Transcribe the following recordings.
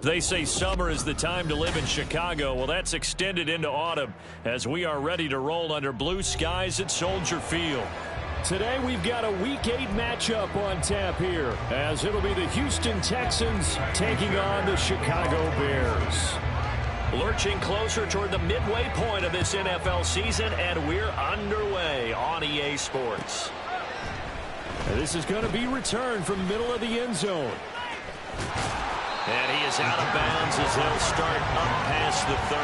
They say summer is the time to live in Chicago. Well, that's extended into autumn as we are ready to roll under blue skies at Soldier Field. Today we've got a Week 8 matchup on tap here, as it'll be the Houston Texans taking on the Chicago Bears. Lurching closer toward the midway point of this NFL season, and we're underway on EA Sports. And this is going to be returned from the middle of the end zone. And he is out of bounds as they'll start up past the 30.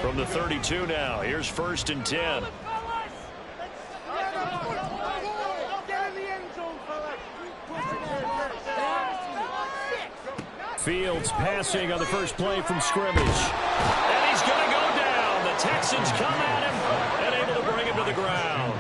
From the 32 now, here's 1st and 10. Fields passing on the first play from scrimmage. And he's going to go down. The Texans come at him and able to bring him to the ground.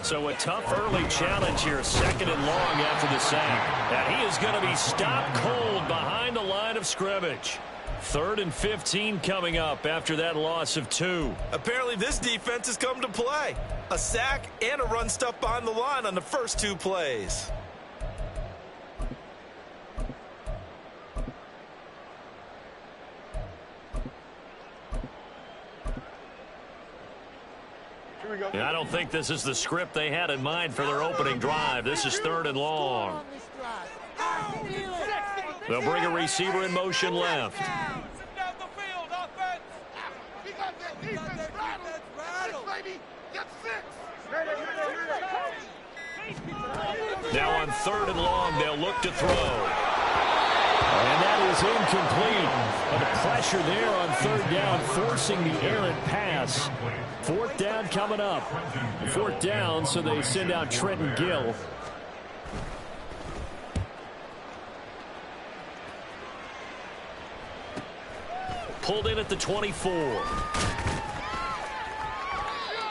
So a tough early challenge here, 2nd and long after the sack. And he is going to be stopped cold behind the line of scrimmage. 3rd and 15 coming up after that loss of 2. Apparently this defense has come to play. A sack and a run stuff behind the line on the first 2 plays. And I don't think this is the script they had in mind for their opening drive. This is 3rd and long. They'll bring a receiver in motion left. Now on 3rd and long, they'll look to throw. And that is incomplete. But the pressure there on 3rd down, forcing the errant pass. 4th down coming up. 4th down, so they send out Trenton Gill. Pulled in at the 24.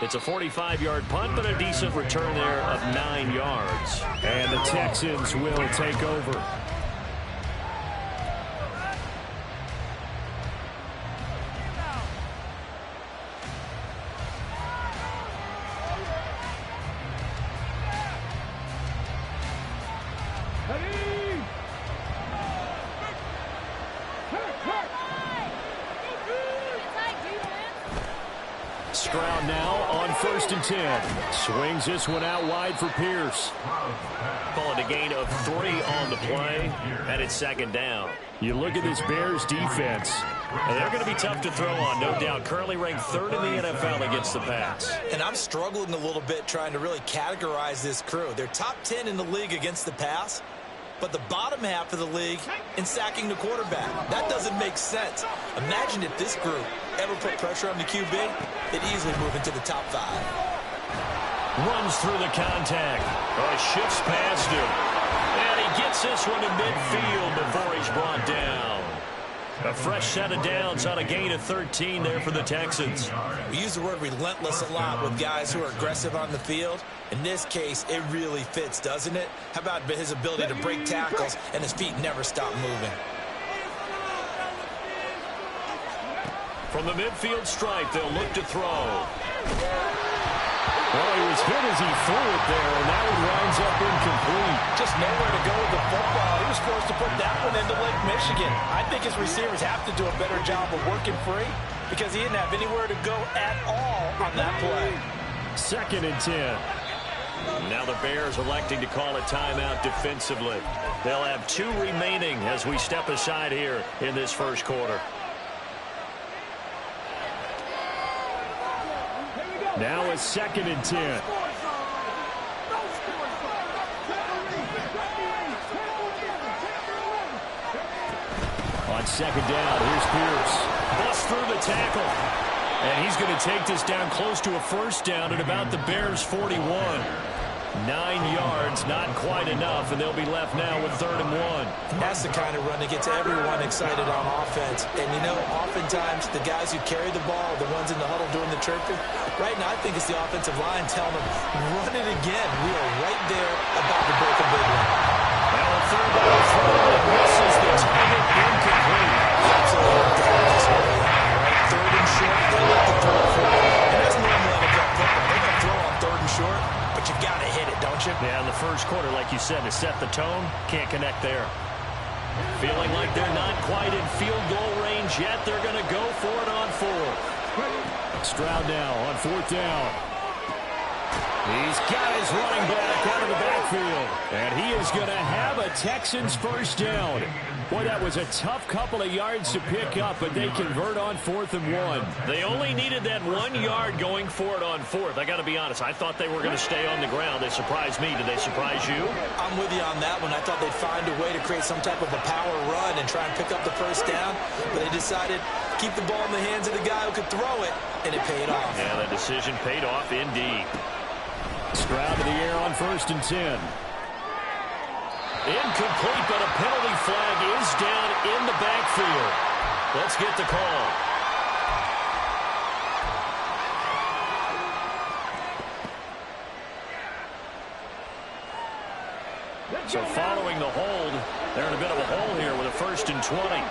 It's a 45-yard punt, but a decent return there of 9 yards. And the Texans will take over. Stroud now on 1st and 10. Swings this one out wide for Pierce. Call it a gain of 3 on the play, and it's 2nd down. You look at this Bears defense. And they're going to be tough to throw on, no doubt. Currently ranked 3rd in the NFL against the pass. And I'm struggling a little bit trying to really categorize this crew. They're top 10 in the league against the pass, but the bottom half of the league in sacking the quarterback. That doesn't make sense. Imagine if this group ever put pressure on the QB, they'd easily move into the top 5. Runs through the contact. Shifts past him. And he gets this one to midfield before he's brought down. A fresh set of downs on a gain of 13 there for the Texans. We use the word relentless a lot with guys who are aggressive on the field. In this case, it really fits, doesn't it? How about his ability to break tackles and his feet never stop moving? From the midfield stripe, they'll look to throw. Well, he was hit as he threw it there, and that one winds up incomplete. Just nowhere to go with the football. He was forced to put that one into Lake Michigan. I think his receivers have to do a better job of working free because he didn't have anywhere to go at all on that play. 2nd and 10. Now the Bears electing to call a timeout defensively. They'll have 2 remaining as we step aside here in this first quarter. Now a 2nd and 10. On 2nd down, here's Pierce. Bust through the tackle. And he's going to take this down close to a 1st down at about the Bears' 41. 9 yards, not quite enough, and they'll be left now with 3rd and 1. That's the kind of run that gets everyone excited on offense. And, you know, oftentimes the guys who carry the ball are the ones in the huddle doing the chirping. Right now, I think it's the offensive line telling them, run it again. We are right there about to direction. Yeah, in the first quarter, like you said, to set the tone, can't connect there. Feeling like they're not quite in field goal range yet. They're going to go for it on fourth. Stroud now on fourth down. He's got his running back out of the backfield. And he is going to have a Texans first down. Boy, that was a tough couple of yards to pick up, but they convert on 4th and 1. They only needed that 1 yard going for it on fourth. I got to be honest. I thought they were going to stay on the ground. They surprised me. Did they surprise you? I'm with you on that one. I thought they'd find a way to create some type of a power run and try and pick up the first down, but they decided to keep the ball in the hands of the guy who could throw it, and it paid off. Yeah, the decision paid off indeed. Stroud to the air on 1st and 10. Incomplete, but a penalty flag is down in the backfield. Let's get the call. So following the hold, they're in a bit of a hole here with a 1st and 20.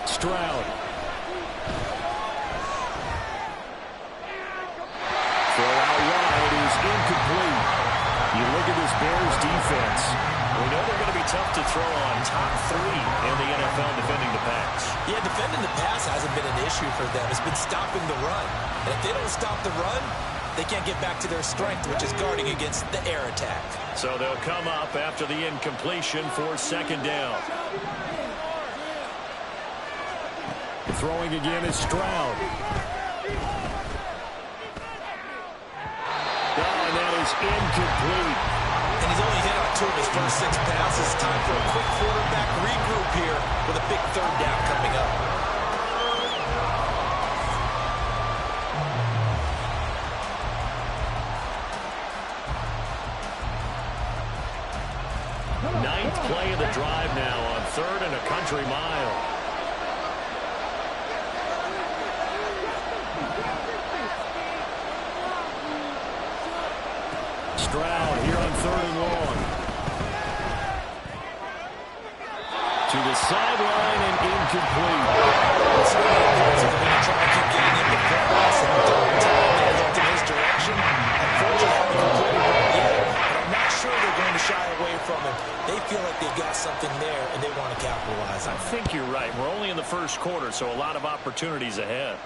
Stroud. Throw out wide is incomplete. You look at this Bears defense. We know they're going to be tough to throw on. Top 3 in the NFL defending the pass. Yeah, defending the pass hasn't been an issue for them. It's been stopping the run. And if they don't stop the run, they can't get back to their strength, which is guarding against the air attack. So they'll come up after the incompletion for 2nd down. Throwing again is Stroud. And that is incomplete. And he's only hit on 2 of his first 6 passes. Time for a quick quarterback regroup here with a big 3rd down coming up. Ninth play of the drive now on 3rd and a country mile. Stroud here on 3rd and long. To the sideline and incomplete. It's really impressive. They're going to try to keep getting him the pass and every time they looked in his direction. Unfortunately, haven't completed one yet, but I'm not sure they're going to shy away from him. They feel like they've got something there, and they want to capitalize on it. I think you're right. We're only in the first quarter, so a lot of opportunities ahead.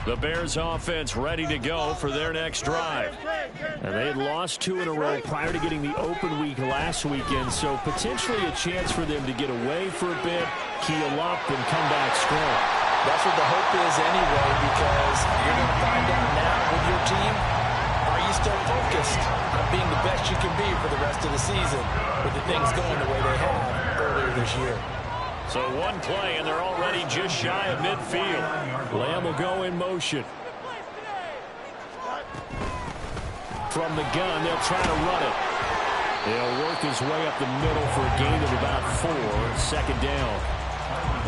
The Bears offense ready to go for their next drive. And they had lost 2 in a row prior to getting the open week last weekend, so potentially a chance for them to get away for a bit, keel up, and come back strong. That's what the hope is anyway, because you're going to find out now with your team, are you still focused on being the best you can be for the rest of the season with the things going the way they have earlier this year? So 1 play, and they're already just shy of midfield. Lamb will go in motion. From the gun, they'll try to run it. They'll work his way up the middle for a gain of about 4. 2nd down.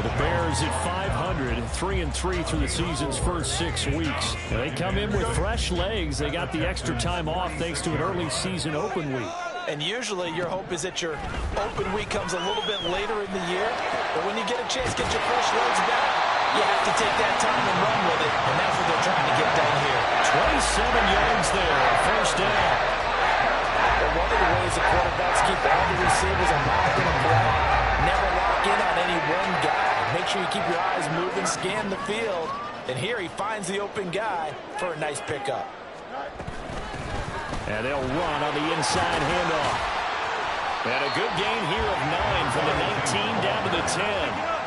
The Bears at 500, 3-3 through the season's first 6 weeks. And they come in with fresh legs. They got the extra time off thanks to an early season open week. And usually your hope is that your open week comes a little bit later in the year. But when you get a chance to get your fresh legs back, you have to take that time and run with it. And that's what they're trying to get done here. 27 yards there, 1st down. But one of the ways the quarterbacks keep all the receivers alive in a play, never lock in on any one guy. Make sure you keep your eyes moving, scan the field. And here he finds the open guy for a nice pickup. And they'll run on the inside handoff. And a good gain here of 9 from the 19 down to the 10.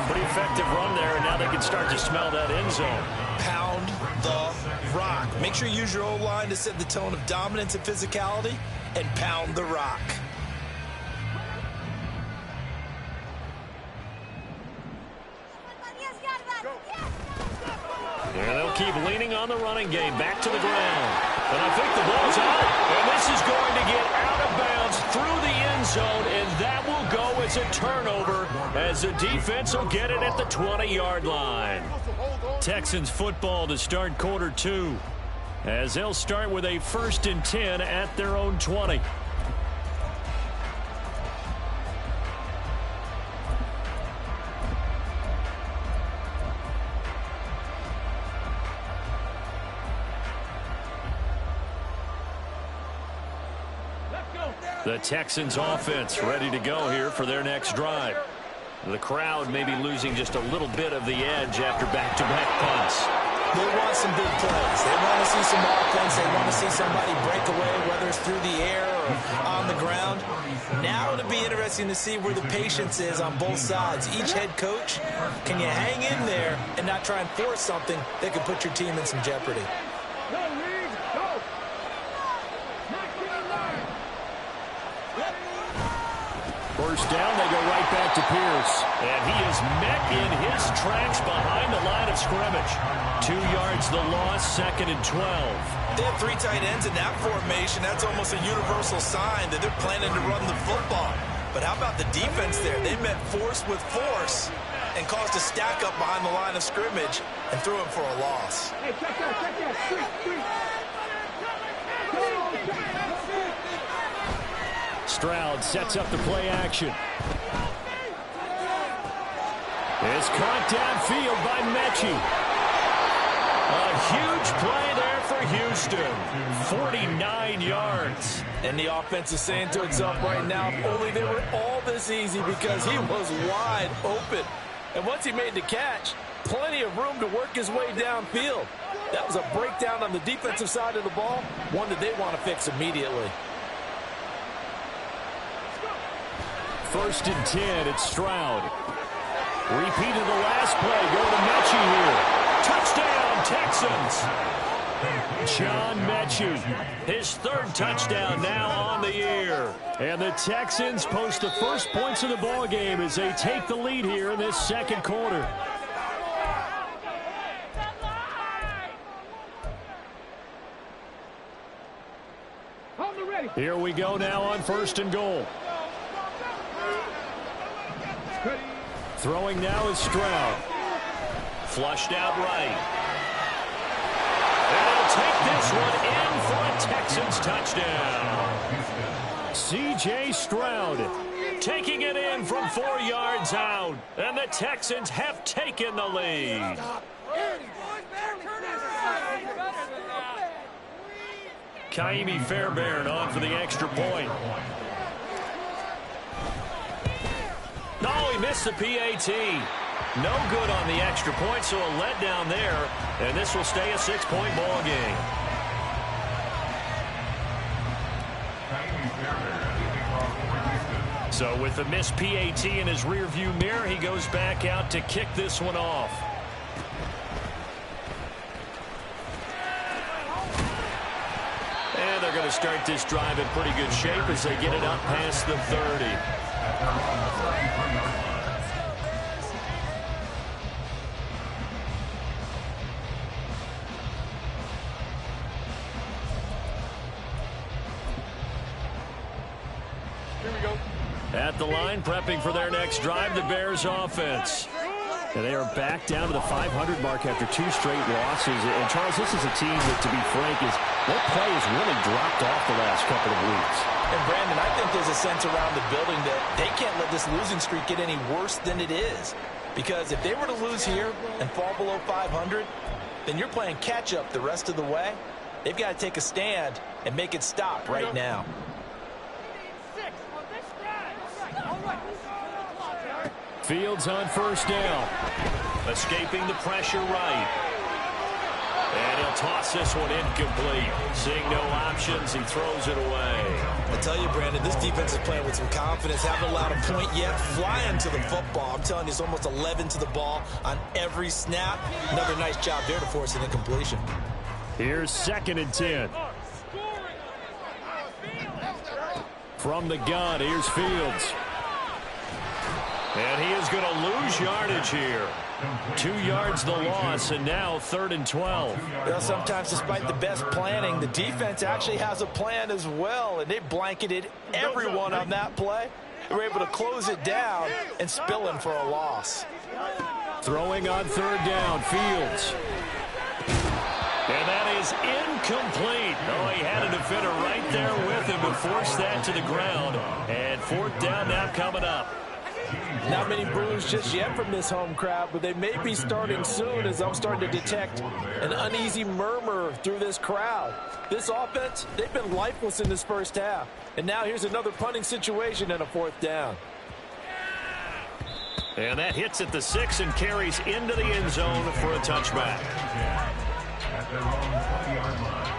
Pretty effective run there, and now they can start to smell that end zone. Pound the rock. Make sure you use your O-line to set the tone of dominance and physicality, and pound the rock. Here they'll keep leaning on the running game. Back to the ground. And I think the ball's out. And this is going to get out of bounds through the end zone, and that will go as a turnover as the defense will get it at the 20-yard line. Texans football to start quarter 2, as they'll start with a 1st and 10 at their own 20. The Texans offense ready to go here for their next drive. The crowd may be losing just a little bit of the edge after back-to-back punts. They want some big plays. They want to see some offense. They want to see somebody break away, whether it's through the air or on the ground. Now it'll be interesting to see where the patience is on both sides. Each head coach, can you hang in there and not try and force something that could put your team in some jeopardy? First down, they go right back to Pierce. And he is met in his tracks behind the line of scrimmage. 2 yards the loss, 2nd and 12. They have 3 tight ends in that formation. That's almost a universal sign that they're planning to run the football. But how about the defense there? They met force with force and caused a stack up behind the line of scrimmage and threw him for a loss. Hey, check that. Stroud sets up the play action. It's caught downfield by Mechie. A huge play there for Houston. 49 yards. And the offense is saying to itself right now, if only they were all this easy, because he was wide open. And once he made the catch, plenty of room to work his way downfield. That was a breakdown on the defensive side of the ball, one that they want to fix immediately. 1st and 10, it's Stroud. Repeated the last play. Go to Mechie here. Touchdown, Texans. John Mechie, his 3rd touchdown now on the year. And the Texans post the first points of the ball game as they take the lead here in this 2nd quarter. Here we go now on 1st and goal. Throwing now is Stroud. Flushed out right. And he'll take this one in for a Texans touchdown. C.J. Stroud taking it in from 4 yards out. And the Texans have taken the lead. Kaimi Fairbairn on for the extra point. No, he missed the PAT. No good on the extra point, so a letdown there. And this will stay a 6-point ball game. So with the missed PAT in his rearview mirror, he goes back out to kick this one off. And they're going to start this drive in pretty good shape as they get it up past the 30. At the line, prepping for their next drive, the Bears offense. And they are back down to the 500 mark after 2 straight losses. And, Charles, this is a team that, to be frank, their play has really dropped off the last couple of weeks. And, Brandon, I think there's a sense around the building that they can't let this losing streak get any worse than it is. Because if they were to lose here and fall below 500, then you're playing catch-up the rest of the way. They've got to take a stand and make it stop right now. Fields on 1st down. Escaping the pressure right. And he'll toss this one incomplete. Seeing no options, he throws it away. I tell you, Brandon, this defense is playing with some confidence. Haven't allowed a point yet. Flying to the football. I'm telling you, it's almost 11 to the ball on every snap. Another nice job there to force an incompletion. Here's 2nd and 10. From the gun, here's Fields. And he is going to lose yardage here. 2 yards the loss, and now 3rd and 12. Well, sometimes despite the best planning, the defense actually has a plan as well, and they blanketed everyone on that play. They were able to close it down and spill in for a loss. Throwing on 3rd down, Fields. And that is incomplete. Oh, he had a defender right there with him to force that to the ground. And 4th down now coming up. Not many boos just yet from this home crowd, but they may be starting soon as I'm starting to detect an uneasy murmur through this crowd. This offense, they've been lifeless in this first half. And now here's another punting situation and a 4th down. And that hits at the 6 and carries into the end zone for a touchback. At their own 20-yard line.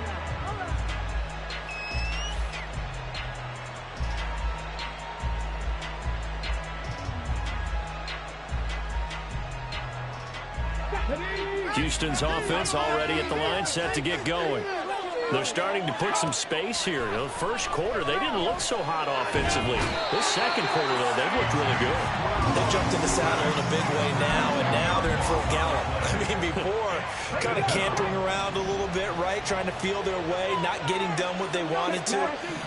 Houston's offense already at the line, set to get going. They're starting to put some space here. The first quarter, they didn't look so hot offensively. This second quarter, though, they've looked really good. They jumped in the saddle in a big way now, and now they're in full gallop. I mean, before, kind of cantering around a little bit, right, trying to feel their way, not getting done what they wanted to.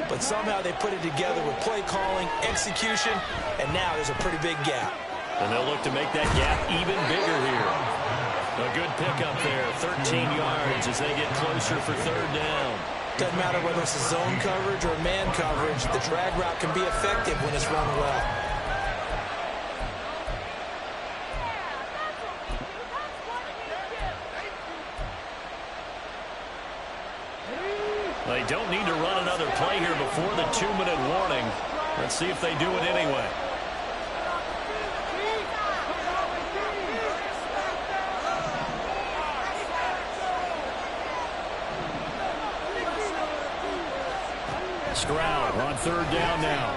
But somehow they put it together with play calling, execution, and now there's a pretty big gap. And they'll look to make that gap even bigger here. A good pickup there, 13 yards as they get closer for 3rd down. Doesn't matter whether it's a zone coverage or man coverage, the drag route can be effective when it's run well. They don't need to run another play here before the 2-minute warning. Let's see if they do it anyway. Stroud on 3rd down now.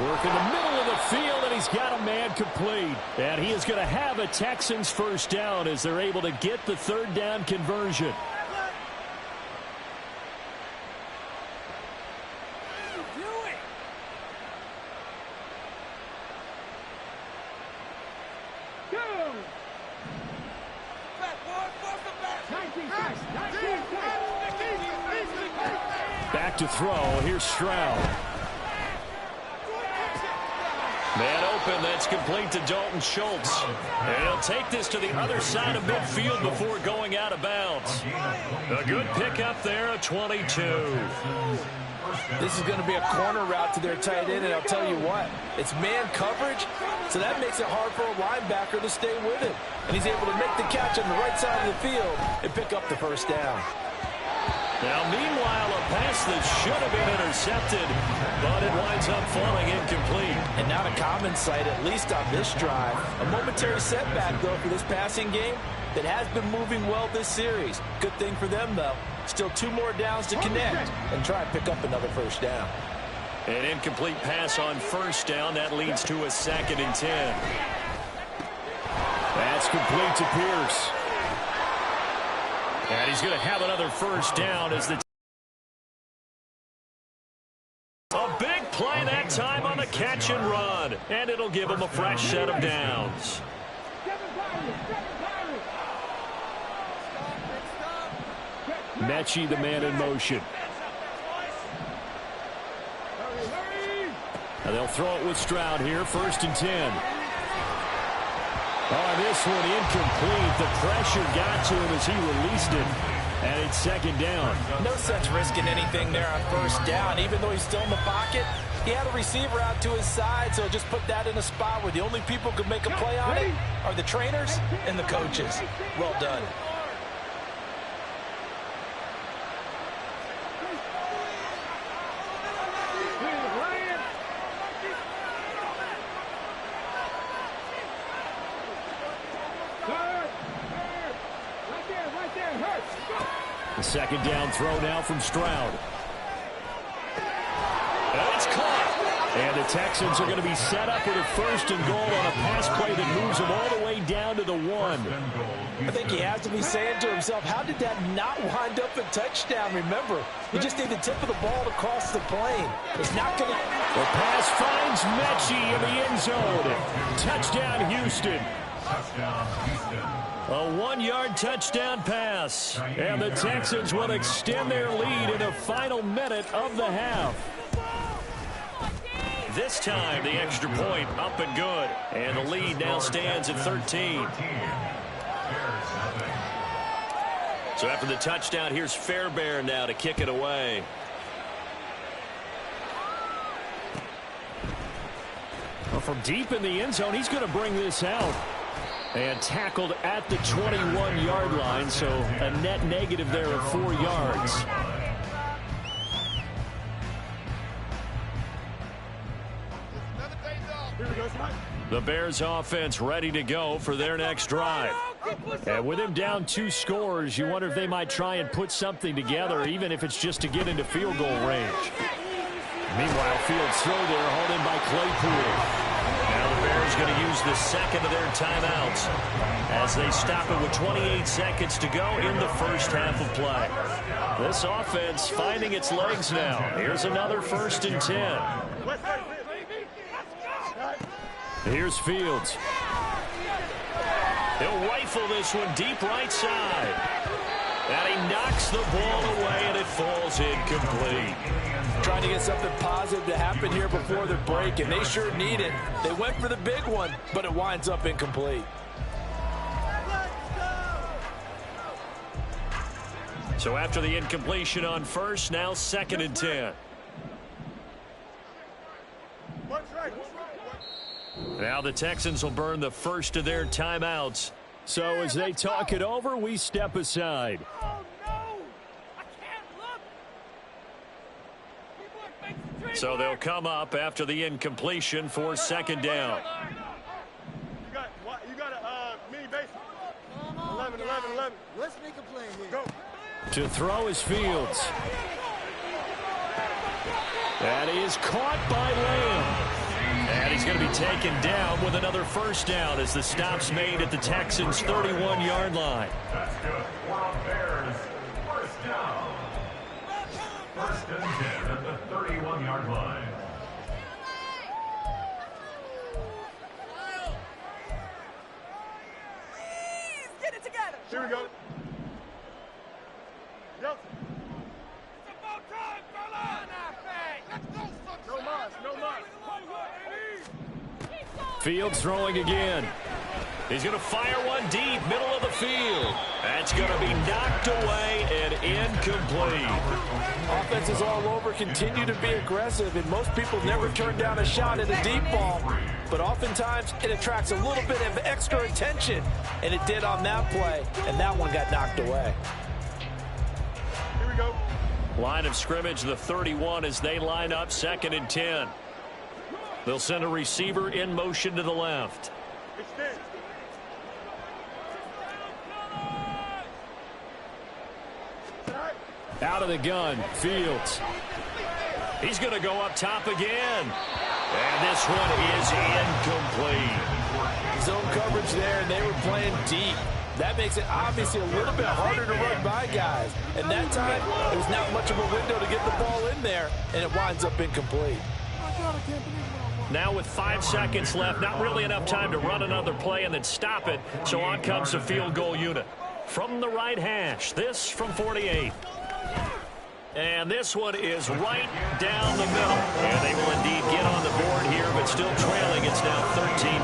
Work in the middle of the field, and he's got a man complete. And he is going to have a Texans 1st down as they're able to get the 3rd down conversion. Back to throw. Here's Stroud. Man open, that's complete to Dalton Schultz. And he'll take this to the other side of midfield before going out of bounds. A good pickup there, a 22. This is going to be a corner route to their tight end, and I'll tell you what, it's man coverage, so that makes it hard for a linebacker to stay with him. And he's able to make the catch on the right side of the field and pick up the 1st down. Now, meanwhile, a pass that should have been intercepted, but it winds up falling incomplete. And not a common sight, at least on this drive. A momentary setback, though, for this passing game that has been moving well this series. Good thing for them, though. Still 2 more downs to connect and try and pick up another 1st down. An incomplete pass on 1st down. That leads to a 2nd and 10. That's complete to Pierce. And he's going to have another 1st down as the a big play that time on the catch and run. And it'll give him a fresh set of downs. Mechie, the man in motion. And they'll throw it with Stroud here, 1st and 10. Oh, this one incomplete. The pressure got to him as he released it. And it's 2nd down. No sense risking anything there on 1st down. Even though he's still in the pocket, he had a receiver out to his side, so just put that in a spot where the only people who can make a play on it are the trainers and the coaches. Well done. The 2nd down throw now from Stroud. And it's caught. And the Texans are going to be set up with a 1st and goal on a pass play that moves them all the way down to the 1. I think he has to be saying to himself, how did that not wind up a touchdown? Remember, you just need the tip of the ball to cross the plane. It's not going to... The pass finds Mechie in the end zone. Touchdown, Houston. A 1-yard touchdown pass. And the Texans will extend their lead in the final minute of the half. This time, the extra point up and good. And the lead now stands at 13. So after the touchdown, here's Fairbairn now to kick it away. Well, from deep in the end zone, he's going to bring this out. And tackled at the 21-yard line, so a net negative there of 4 yards. The Bears offense ready to go for their next drive. And with him down 2 scores, you wonder if they might try and put something together, even if it's just to get into field goal range. Meanwhile, Fields throw there, hauled in by Claypool. Now the Bears going to use the second of their timeouts as they stop it with 28 seconds to go in the first half of play. This offense finding its legs now. Here's another 1st and 10. Here's Fields. He'll rifle this one deep right side. And he knocks the ball away, and it falls incomplete. Trying to get something positive to happen here before the break, and they sure need it. They went for the big one, but it winds up incomplete. So after the incompletion on 1st, now 2nd and 10. Now the Texans will burn the first of their timeouts. So as they talk it over, we step aside. So they'll come up after the incompletion for 2nd down. You got a mini base. 11. Let's make a play here. Go. To throw is Fields. That is caught by Lamb. And he's going to be taken down with another 1st down as the stop's made at the Texans' 31-yard line. That's good. Bears, 1st down. 1st and 10 at the 31-yard line. Please get it together. Here we go. Yep. It's about time, fella. No mas. Fields throwing again. He's going to fire one deep, middle of the field. That's going to be knocked away and incomplete. Offenses all over continue to be aggressive, and most people never turn down a shot at a deep ball. But oftentimes, it attracts a little bit of extra attention, and it did on that play, and that one got knocked away. Here we go. Line of scrimmage, the 31 as they line up 2nd and 10. They'll send a receiver in motion to the left. Extend. Out of the gun, Fields. He's going to go up top again. And this one is incomplete. Zone coverage there, and they were playing deep. That makes it obviously a little bit harder to run by guys. And that time, there's not much of a window to get the ball in there, and it winds up incomplete. Now with 5 seconds left, not really enough time to run another play and then stop it. So on comes the field goal unit. From the right hash, this from 48. And this one is right down the middle. And they will indeed get on the board here, but still trailing. It's now 13-3.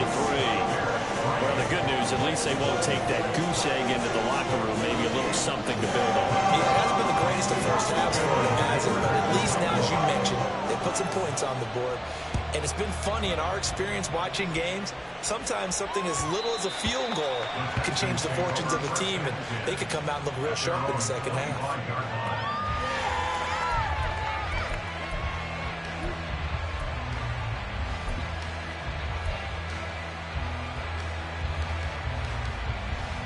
Well, the good news, at least they won't take that goose egg into the locker room. Maybe a little something to build on. It has been the greatest of first halves for the guys, but at least now, as you mentioned, they put some points on the board. And it's been funny in our experience watching games. Sometimes something as little as a field goal can change the fortunes of a team, and they could come out and look real sharp in the second half.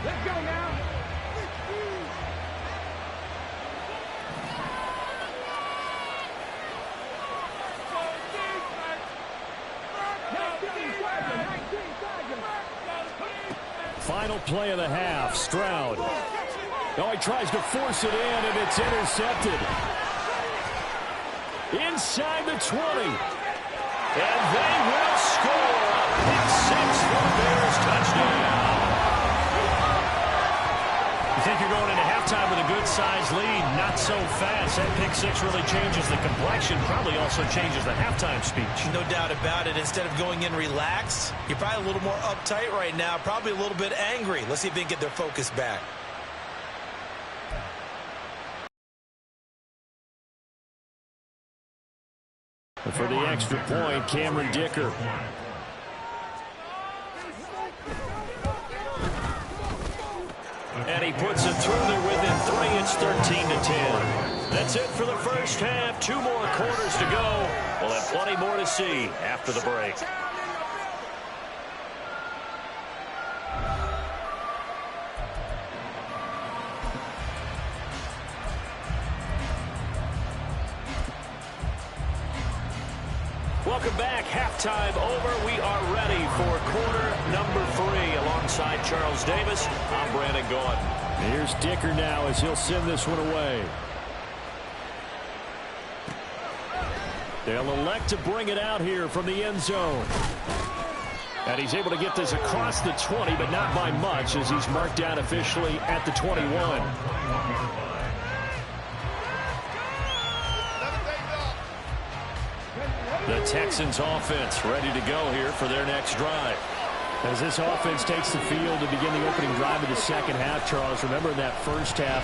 Let's go now. play of the half. Stroud. Oh, he tries to force it in, and it's intercepted. Inside the 20. And they will score. A pick six for the Bears. Touchdown. You think you're going into halftime with a good-sized lead? Not so fast. That pick six really changes the complexion. Probably also changes the halftime speech. No doubt about it. Instead of going in relaxed, you're probably a little more uptight right now. Probably a little bit angry. Let's see if they can get their focus back. For the extra point, Cameron Dicker. And he puts it through there within 3. It's 13-10. That's it for the first half. 2 more quarters to go. We'll have plenty more to see after the break. Welcome back. Halftime over. We are ready for quarter number 3. Alongside Charles Davis, I'm Brandon Gaudin. Here's Dicker now as he'll send this one away. They'll elect to bring it out here from the end zone. And he's able to get this across the 20, but not by much as he's marked down officially at the 21. The Texans offense ready to go here for their next drive. As this offense takes the field to begin the opening drive of the second half, Charles, remember in that first half,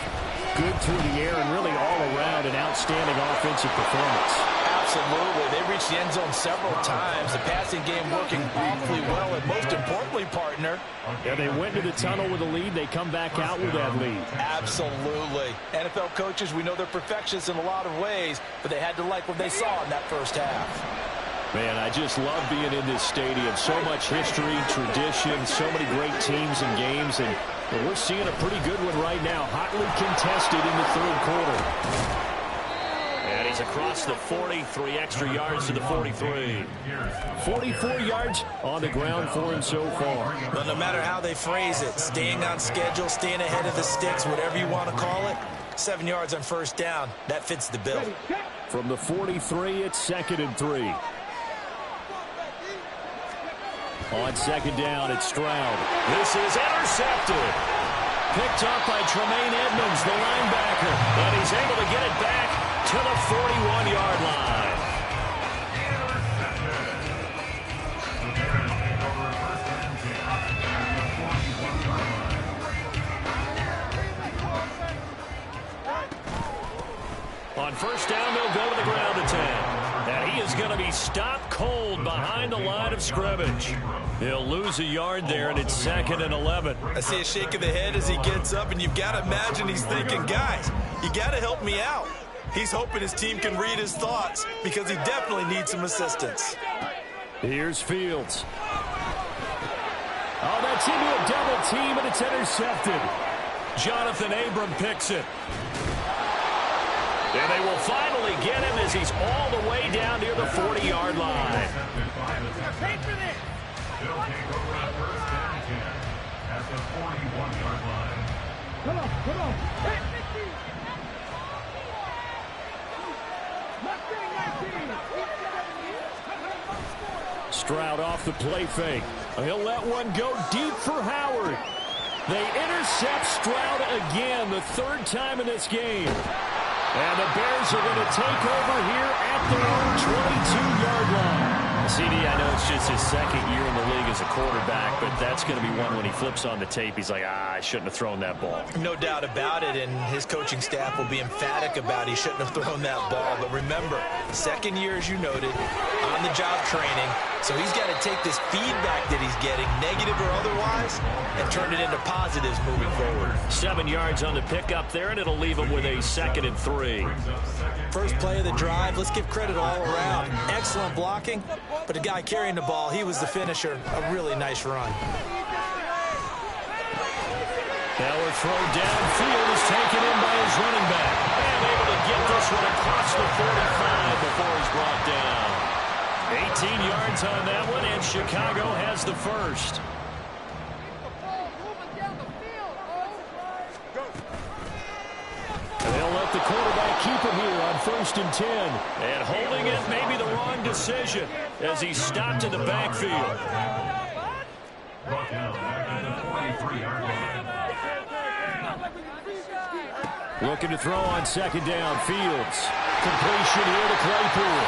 good through the air and really all around an outstanding offensive performance. Absolutely. They reached the end zone several times. The passing game working awfully well, and most importantly, partner. Yeah, they went to the tunnel with a lead. They come back out with that lead. Absolutely. NFL coaches, we know they're perfectionists in a lot of ways, but they had to like what they saw in that first half. Man, I just love being in this stadium. So much history, tradition, so many great teams and games, and we're seeing a pretty good one right now. Hotly contested in the third quarter. And he's across the 40, 3 extra yards to the 43. 44 yards on the ground for him so far. Well, no matter how they phrase it, staying on schedule, staying ahead of the sticks, whatever you want to call it, 7 yards on first down, that fits the bill. From the 43, it's 2nd and 3. On second down, it's Stroud. This is intercepted. Picked up by Tremaine Edmonds, the linebacker. And he's able to get it back to the 41-yard line. On first down, they'll go to the ground attack. And he is going to be stopped cold behind the line of scrimmage. He'll lose a yard there, and it's 2nd and 11. I see a shake of the head as he gets up, and you've got to imagine he's thinking, guys, you got to help me out. He's hoping his team can read his thoughts because he definitely needs some assistance. Here's Fields. Oh, that's into a double team, and it's intercepted. Jonathan Abram picks it. And they will finally get him as he's all the way down near the 40-yard line. They'll take over on first down and 10 at the 41-yard line. Come on. Stroud off the play fake. He'll let one go deep for Howard. They intercept Stroud again, the 3rd time in this game. And the Bears are going to take over here at their own 22-yard line. CD, I know it's just his 2nd year in the league as a quarterback, but that's going to be one when he flips on the tape. He's like, I shouldn't have thrown that ball. No doubt about it, and his coaching staff will be emphatic about he shouldn't have thrown that ball. But remember, 2nd year, as you noted, on-the-job training. So he's got to take this feedback that he's getting, negative or otherwise, and turn it into positives moving forward. 7 yards on the pickup there, and it'll leave him with a 2nd and 3. First play of the drive, let's give credit all around. Excellent blocking, but the guy carrying the ball, he was the finisher. A really nice run. Bauer throw downfield is taken in by his running back. And able to get this one across the 45 before he's brought down. 18 yards on that one, and Chicago has the first. cover here on 1st and 10. And holding it may be the wrong decision as he stopped in the backfield. Brought down at the 43-yard line. Looking to throw on 2nd down. Fields. Completion here to Claypool.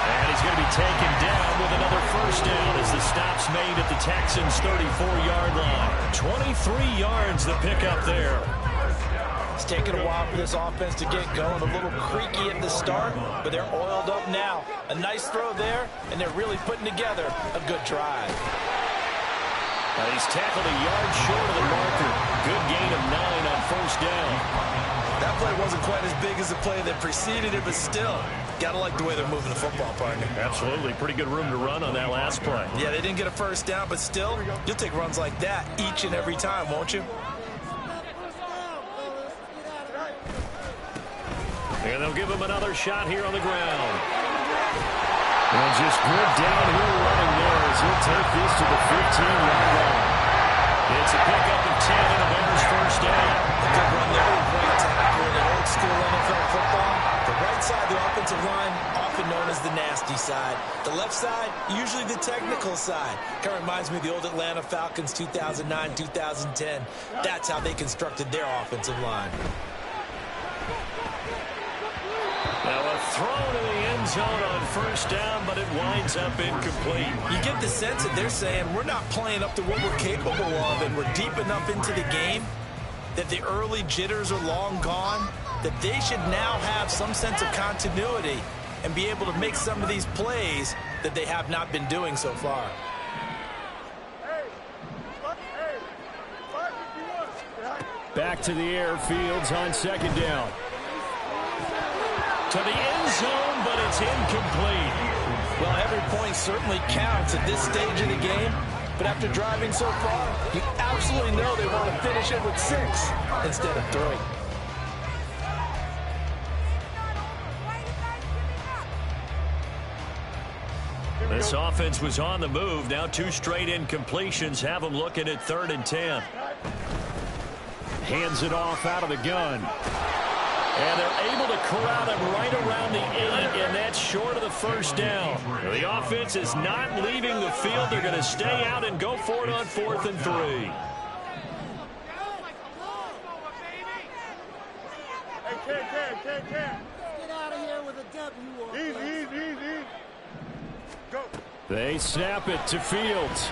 And he's going to be taken down with another 1st down as the stop's made at the Texans' 34-yard line. 23 yards the pickup there. It's taken a while for this offense to get going. A little creaky at the start, but they're oiled up now. A nice throw there, and they're really putting together a good drive. He's tackled a yard short of the marker. Good gain of 9 on 1st down. That play wasn't quite as big as the play that preceded it, but still, gotta like the way they're moving the football, partner. Absolutely. Pretty good room to run on that last play. Yeah, they didn't get a 1st down, but still, you'll take runs like that each and every time, won't you? And they'll give him another shot here on the ground. And just good downhill running there as he'll take this to the 15-yard line. It's a pickup of 10 and a Bears 1st down. A good run there with right tackle in old school NFL football. The right side, the offensive line, often known as the nasty side. The left side, usually the technical side. Kind of reminds me of the old Atlanta Falcons 2009, 2010. That's how they constructed their offensive line. Now a throw to the end zone on 1st down, but it winds up incomplete. You get the sense that they're saying we're not playing up to what we're capable of, and we're deep enough into the game that the early jitters are long gone, that they should now have some sense of continuity and be able to make some of these plays that they have not been doing so far. Back to the air. Fields on 2nd down. To the end zone, but it's incomplete. Well, every point certainly counts at this stage of the game, but after driving so far, you absolutely know they want to finish it with 6 instead of 3. This offense was on the move. Now 2 straight incompletions have them looking at 3rd and 10. Hands it off out of the gun. And they're able to corral him right around the 8, and that's short of the 1st down. The offense is not leaving the field. They're going to stay out and go for it on 4th and 3. Hey, Cam. Get out of here with a W. Easy. Go. They snap it to Fields.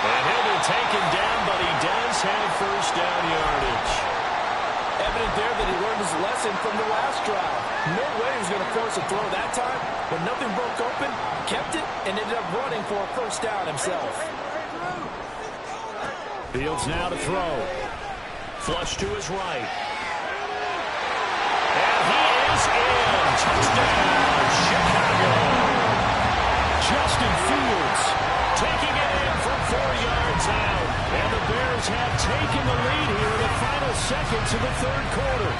And he'll be taken down, but he does have 1st down yardage. Evident there that he learned his lesson from the last drive. No way he was going to force a throw that time. When nothing broke open, kept it, and ended up running for a 1st down himself. Fields now to throw. Flush to his right. And he is in. Touchdown, Chicago. Justin Fields taking it in from 4 yards out. And the Bears have taken the lead here in the final seconds of the 3rd quarter.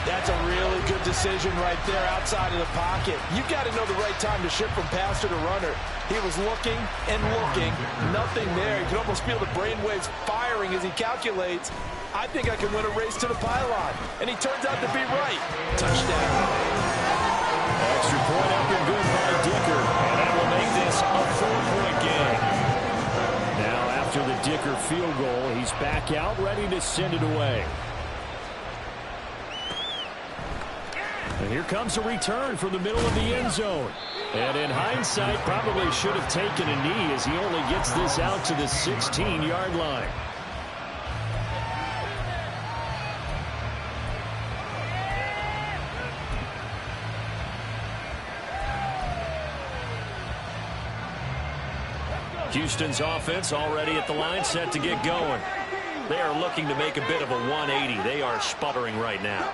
That's a really good decision right there outside of the pocket. You've got to know the right time to shift from passer to runner. He was looking and looking. Nothing there. You can almost feel the brainwaves firing as he calculates, I think I can win a race to the pylon. And he turns out to be right. Touchdown. Extra point up and good by Dicker. And that will make this a 4-point game. Now after the Dicker field goal, he's back out ready to send it away. And here comes a return from the middle of the end zone. And in hindsight, probably should have taken a knee as he only gets this out to the 16-yard line. Houston's offense already at the line, set to get going. They are looking to make a bit of a 180. They are sputtering right now.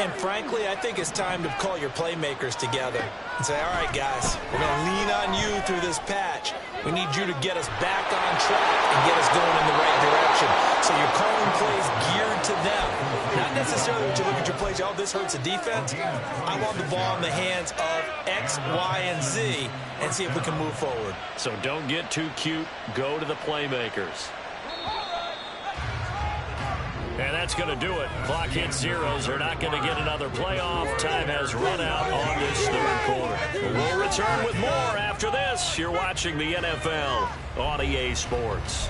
And frankly, I think it's time to call your playmakers together and say, all right, guys, we're going to lean on you through this patch. We need you to get us back on track and get us going in the right direction. So you're calling plays geared to them. Not necessarily when you look at your plays, oh, this hurts the defense. I want the ball in the hands of X, Y, and Z and see if we can move forward. So don't get too cute. Go to the playmakers. And that's going to do it. Clock hits zeros. They're not going to get another playoff. Time has run out on this third quarter. We'll return with more after this. You're watching the NFL on EA Sports.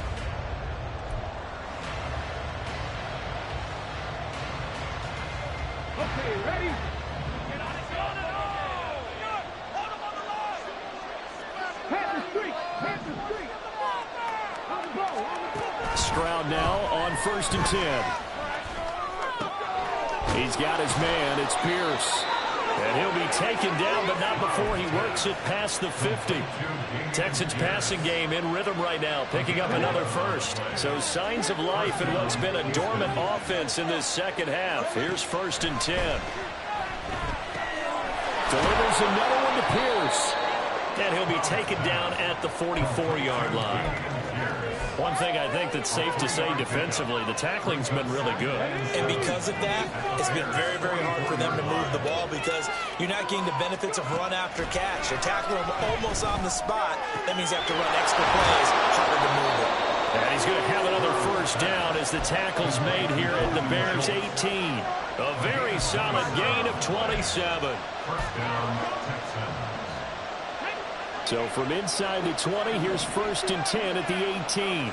Okay, ready? Stroud now on 1st and 10. He's got his man. It's Pierce. And he'll be taken down, but not before he works it past the 50. Texans passing game in rhythm right now, picking up another first. So signs of life in what's been a dormant offense in this second half. Here's 1st and 10. Delivers another one to Pierce. And he'll be taken down at the 44-yard line. One thing I think that's safe to say defensively, the tackling's been really good. And because of that, it's been very, very hard for them to move the ball because you're not getting the benefits of run after catch. They're tackling them almost on the spot. That means they have to run extra plays, harder to move it. And he's going to have another first down as the tackle's made here at the Bears' 18. A very solid gain of 27. First down, Texans. So from inside the 20, here's 1st and 10 at the 18.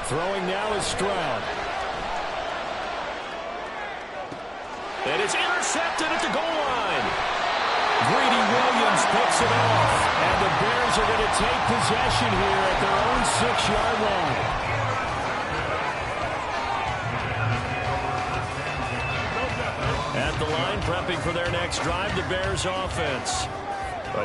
Throwing now is Stroud. And it's intercepted at the goal line. Greedy Williams picks it off. And the Bears are going to take possession here at their own 6-yard line. At the line, prepping for their next drive, the Bears offense.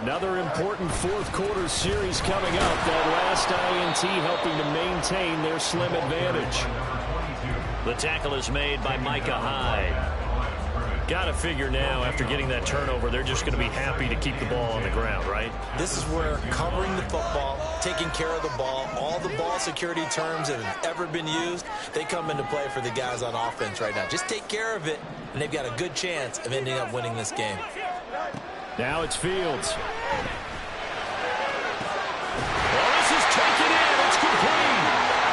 Another important fourth quarter series coming up. That last INT helping to maintain their slim advantage. The tackle is made by Micah Hyde. Got to figure now, after getting that turnover, they're just going to be happy to keep the ball on the ground, right? This is where covering the football, taking care of the ball, all the ball security terms that have ever been used, they come into play for the guys on offense right now. Just take care of it, and they've got a good chance of ending up winning this game. Now it's Fields. Well, this is taken in. It's complete.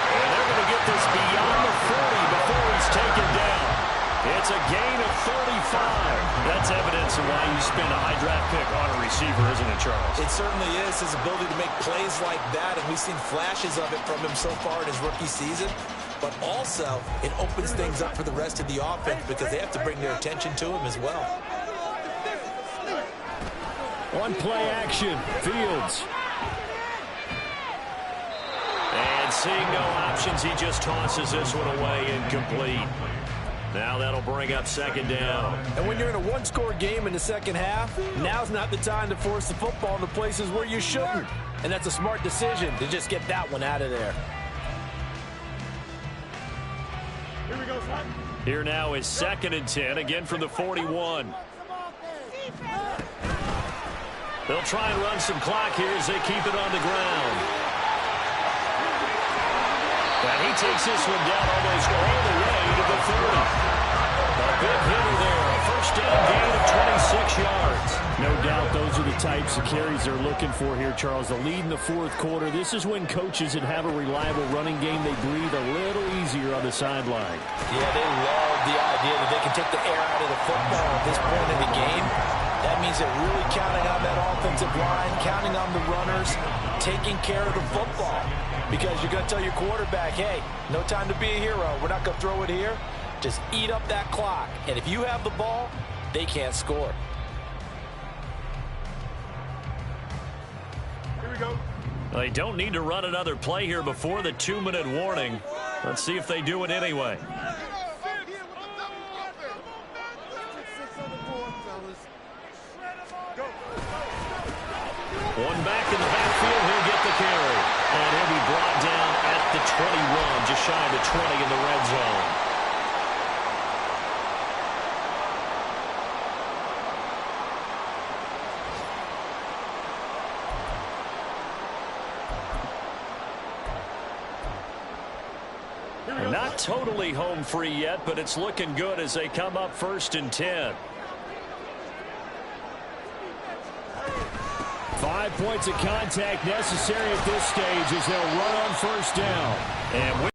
And they're going to get this beyond the 40 before he's taken down. It's a gain of 35. That's evidence of why you spend a high draft pick on a receiver, isn't it, Charles? It certainly is, his ability to make plays like that, and we've seen flashes of it from him so far in his rookie season. But also, it opens things up for the rest of the offense because they have to bring their attention to him as well. On play action, Fields. And seeing no options, he just tosses this one away, incomplete. Now that'll bring up 2nd down. And when you're in a one-score game in the second half, now's not the time to force the football into places where you shouldn't. And that's a smart decision to just get that one out of there. Here we go, son. Here now is 2nd and 10, again from the 41. They'll try and run some clock here as they keep it on the ground. And he takes this one down almost all the way to the 30. A big hitter there. A first down gain of 26 yards. No doubt those are the types of carries they're looking for here, Charles. The lead in the fourth quarter. This is when coaches that have a reliable running game, they breathe a little easier on the sideline. Yeah, they love the idea that they can take the air out of the football at this point in the game. That means they're really counting on that offensive line, counting on the runners, taking care of the football. Because you're going to tell your quarterback, hey, no time to be a hero. We're not going to throw it here. Just eat up that clock. And if you have the ball, they can't score. Here we go. They don't need to run another play here before the 2-minute warning. Let's see if they do it anyway. One back in the backfield, he'll get the carry. And he'll be brought down at the 21, just shy of the 20 in the red zone. Not totally home free yet, but it's looking good as they come up 1st and 10. 5 points of contact necessary at this stage as they'll run on first down. And with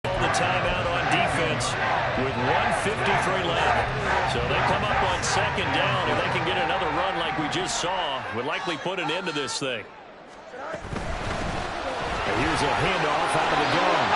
the timeout on defense with 1:53 left. So they come up on second down. If they can get another run like we just saw, would likely put an end to this thing. And here's a handoff out of the gun.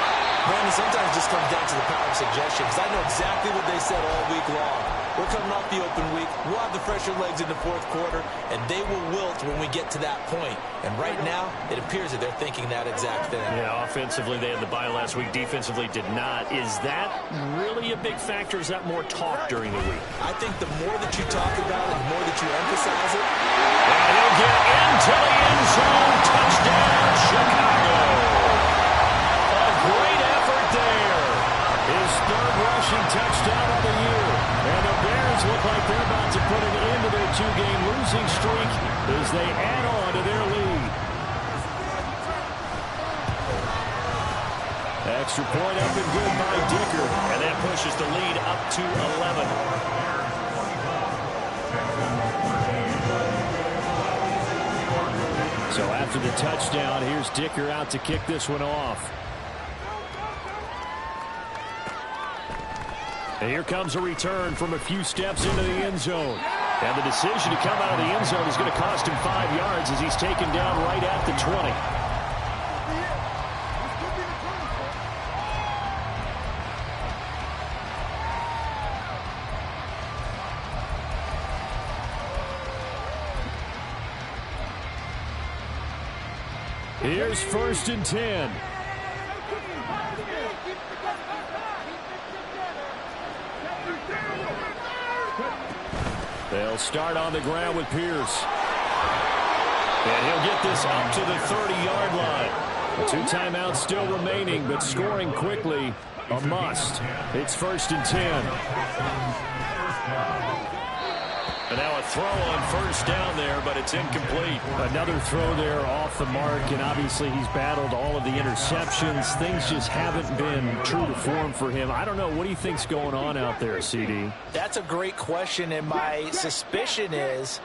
Brandon, sometimes it just comes down to the power of suggestion, because I know exactly what they said all week long. We're coming off the open week. We'll have the fresher legs in the fourth quarter, and they will wilt when we get to that point. And right now, it appears that they're thinking that exact thing. Yeah, offensively, they had the bye last week. Defensively, did not. Is that really a big factor? Is that more talk during the week? I think the more that you talk about it, the more that you emphasize it. And he'll get into the end zone. Touchdown, Chicago. A great effort there. His third rushing touchdown of the year. And the Bears look like they're about to put an end to their 2-game losing streak as they add on to their lead. Extra point up and good by Dicker. And that pushes the lead up to 11. So after the touchdown, here's Dicker out to kick this one off. And here comes a return from a few steps into the end zone. And the decision to come out of the end zone is going to cost him 5 yards as he's taken down right at the 20. Here's 1st and 10. They'll start on the ground with Pierce. And he'll get this up to the 30-yard line. The 2 timeouts still remaining, but scoring quickly, a must. It's 1st and 10. And now a throw on first down there, but it's incomplete. Another throw there off the mark, and obviously he's battled all of the interceptions. Things just haven't been true to form for him. I don't know. What do you think's going on out there, CD? That's a great question, and my suspicion is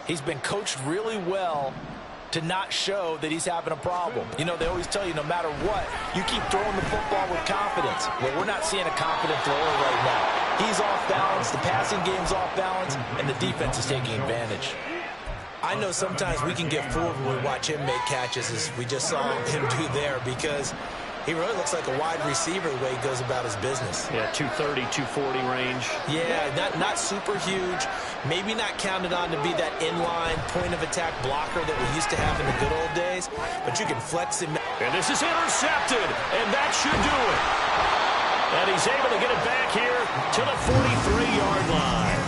he's been coached really well to not show that he's having a problem. You know, they always tell you no matter what, you keep throwing the football with confidence. Well, we're not seeing a confident thrower right now. He's off balance, the passing game's off balance, and the defense is taking advantage. I know sometimes we can get fooled when we watch him make catches, as we just saw him do there, because he really looks like a wide receiver the way he goes about his business. Yeah, 230, 240 range. Yeah, not super huge. Maybe not counted on to be that inline point-of-attack blocker that we used to have in the good old days, but you can flex him. And this is intercepted, and that should do it. And he's able to get it back here to the 43-yard line.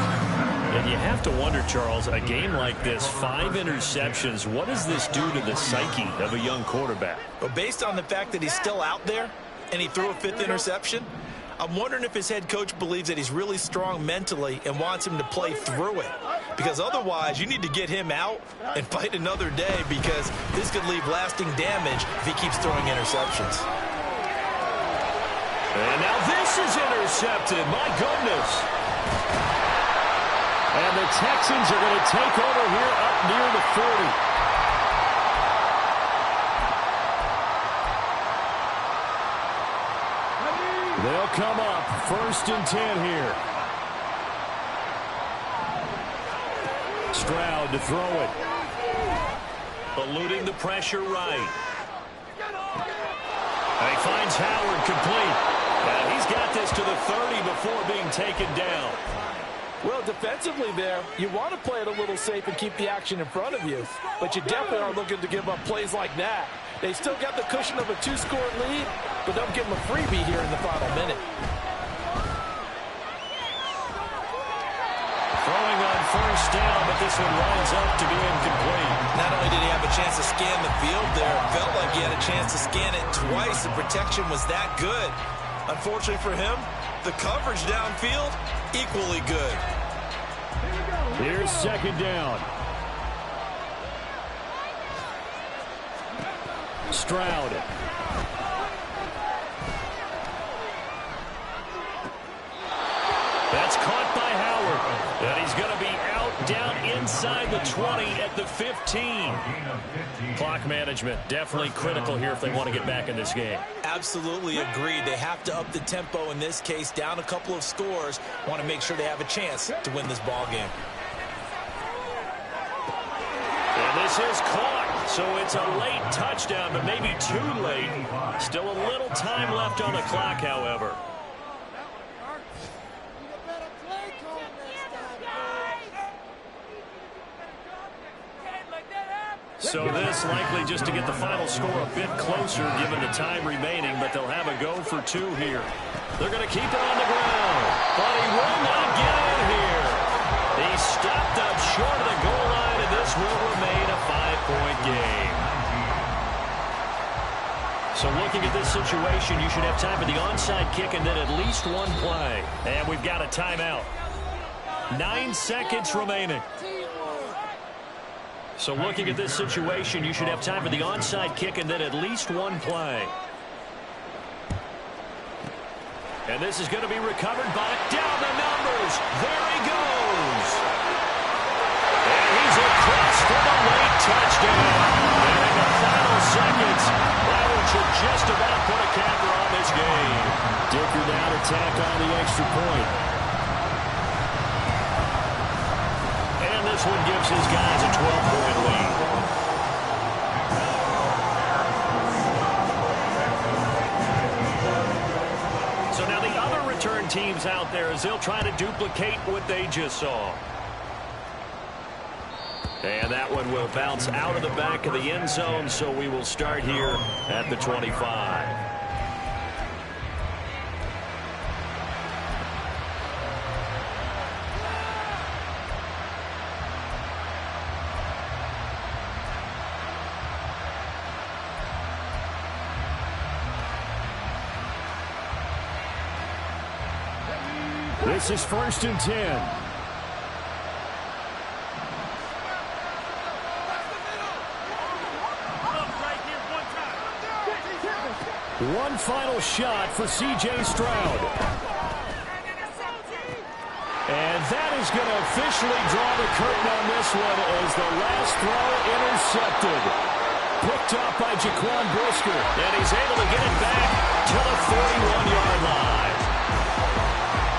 And you have to wonder, Charles, a game like this, 5 interceptions, what does this do to the psyche of a young quarterback? But based on the fact that he's still out there and he threw a 5th interception, I'm wondering if his head coach believes that he's really strong mentally and wants him to play through it. Because otherwise, you need to get him out and fight another day, because this could leave lasting damage if he keeps throwing interceptions. And now this is intercepted. My goodness. And the Texans are going to take over here up near the 40. They'll come up 1st and 10 here. Stroud to throw it. Eluding the pressure right. And he finds Howard complete. And he's got this to the 30 before being taken down. Well, defensively there, you want to play it a little safe and keep the action in front of you, but you definitely are looking to give up plays like that. They still got the cushion of a 2-score lead, but don't give them a freebie here in the final minute. Throwing on first down, but this one winds up to be incomplete. Not only did he have a chance to scan the field there, it felt like he had a chance to scan it twice. The protection was that good. Unfortunately for him, the coverage downfield, equally good. Here's 2nd down. Stroud. That's caught by Howard. And he's going to be out down inside the 20 at the 15. Clock management definitely critical here if they want to get back in this game. Absolutely agreed. They have to up the tempo in this case, down a couple of scores. Want to make sure they have a chance to win this ball game. And this is caught, so it's a late touchdown, but maybe too late. Still a little time left on the clock, however. So this likely just to get the final score a bit closer given the time remaining, but they'll have a go for two here. They're going to keep it on the ground, but he will not get in here. He stopped up short of the goal line, and this will remain a 5-point game. So looking at this situation, you should have time for the onside kick and then at least one play. And we've got a timeout. 9 seconds remaining. So looking at this situation, you should have time for the onside kick and then at least one play. And this is going to be recovered back down the numbers. There he goes. And he's across for the late touchdown. And in the final seconds, Broward should just about put a capper on this game. Dicker down to tack on the extra point. This one gives his guys a 12-point lead. So now the other return teams out there as they'll try to duplicate what they just saw. And that one will bounce out of the back of the end zone, so we will start here at the 25. This is 1st and 10. One final shot for C.J. Stroud. And that is going to officially draw the curtain on this one as the last throw intercepted. Picked up by Jaquan Brisker. And he's able to get it back to the 41-yard line.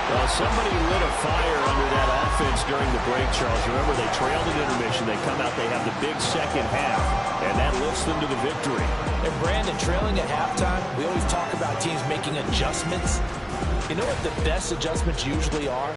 Well, somebody lit a fire under that offense during the break, Charles. Remember, they trailed at intermission. They come out, they have the big second half, and that lifts them to the victory. And Brandon, trailing at halftime, we always talk about teams making adjustments. You know what the best adjustments usually are?